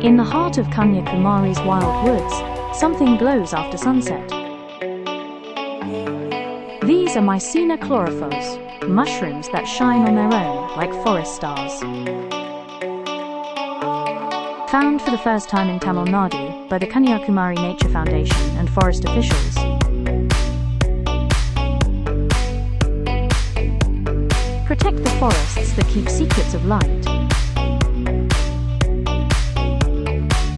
In the heart of Kanyakumari's wild woods, something glows after sunset. These are Mycena chlorophyllus, mushrooms that shine on their own like forest stars. Found for the first time in Tamil Nadu by the Kanyakumari Nature Foundation and forest officials. Protect the forests that keep secrets of life.